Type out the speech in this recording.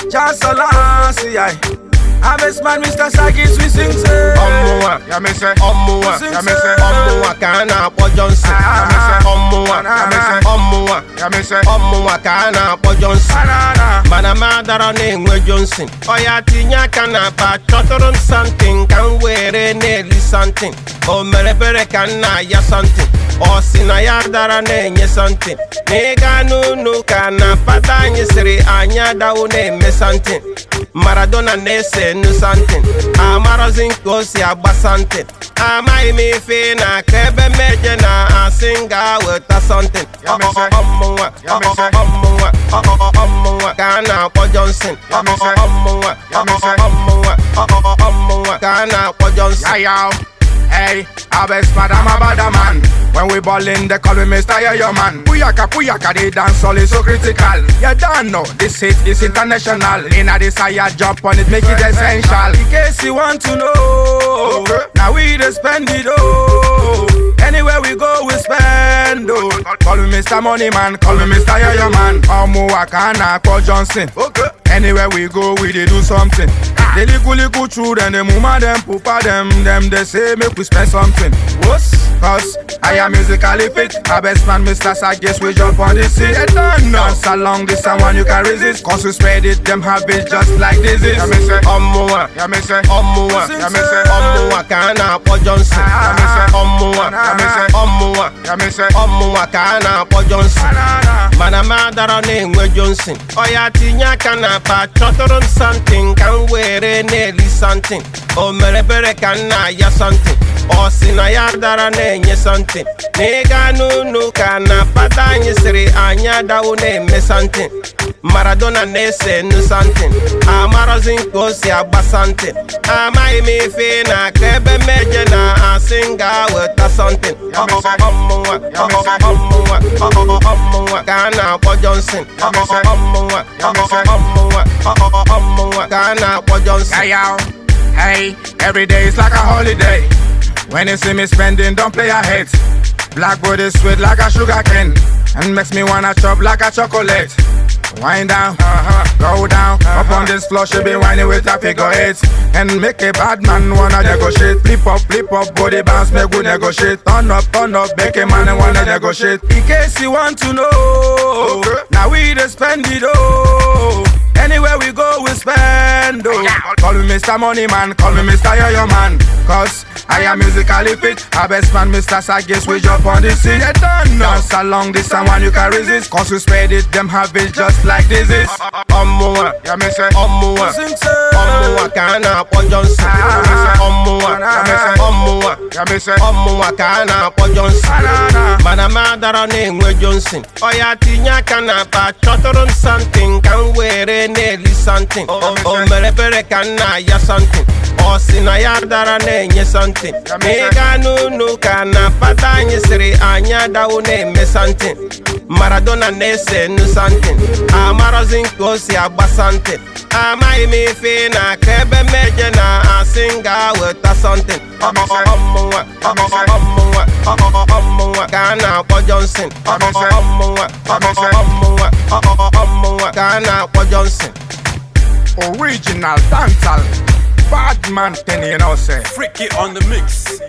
Just a lassie, Harvest man, Mr. Sagis, we sing say Omuwa, ya me say Omuwa, ya me say Omuwa kana po Johnson. Ya me say Omuwa, ya me say Omuwa, ya me say Omuwa kana po Johnson. Mana madara ne nwe Johnson. Oya tinya kana pa chotorum something kan were nearly something. O merebere kana ya something. O sina ya dara ne nye something. Nega nunu kana pata nye siri anya da une me something. Maradona ne se nu something. Amaro zinko si agba something. Amai mi fi na kebe meje na asinga weta something. Omuwa, ya me say Omuwa, Omuwa kana po Johnson. Ya me say Omuwa, ya me say Omuwa, Omuwa kana po Johnson. Yeah, hey, Harvest man, I'm a bad man. When we ballin', they call me Mr. Yo Man. Puyaka, they dance all is so critical. You don't know, this hit is international. In a desire, jump on it, make it essential. In case you want to know, now we just spend it, anywhere we go, we spend, Call me Mr. Money Man, call me Mr. Yo Man. Omuwa kana po Johnson. Anywhere we go, we dey do something. They liku true, then they mama them, pupa them they say make we spend something. Cause I am musically fit. Harvest man, Mr. Sagis, we jump on the seat. Dance along this someone you can resist. Cause we spread it, them habits just like this is. Ya me say Omuwa, ya me say Omuwa, ya me say Omuwa kana po Johnson. Ya me say Omuwa, ya me say Omuwa, ya me say Omuwa kana po Johnson. Mana madara ne nwe Johnson. Oya tinya kana pa chotorum something kan were nearly something. O merebere kana ya something. O sina ya dara ne nye something. Nega nunu kana pata nye siri anya da une me something. Maradona ne se nu something. Amaro zinko si agba something. Amai mi fi na kebe meje na asinga weta something. Omuwa, ya me say Omuwa, Omuwa kana po Johnson. Ya me say Omuwa, ya me say Omuwa, Omuwa kana po Johnson. Yeah, hey, every day is like a holiday. When you see me spending, don't play ahead. Black boy is sweet like a sugar cane, and makes me wanna chop like a chocolate. Wind down, go down, up on this floor, she be whining with a figure eight. And make a bad man wanna negotiate. Flip up, body bounce, make good negotiate. Turn up, make a man wanna negotiate. In case you want to know, now we just spend it, anywhere we go, we spend, Call me Mr. Money Man, call me Mr. Yo Man. Cause I am musically fit. Harvest man, Mr. Sagis, we jump on the seat. Dance along this someone you can resist. Cause we spread it, them habits just like this is. Omuwa, ya me say Omuwa, Omuwa kana po Johnson. Ya me say Omuwa, ya me say Omuwa, ya me say Omuwa kana po Johnson. Mana madara ne nwe Johnson. Oya tinya kana pa chotorum something kan were nearly something. O merebere kana ya something. O sina ya dara ne nye something. Nega nunu kana pata nye siri anya da une me something. Maradona ne se nu something. Amaro zinko si agba something. Amai mi fi na kebe meje na asinga weta something. Omuwa, ya me say Omuwa, Omuwa kana po Johnson. Ya me say Omuwa, ya me say Omuwa, Omuwa kana po Johnson. Original dancehall, bad man, then you know say. Freaky on the mix.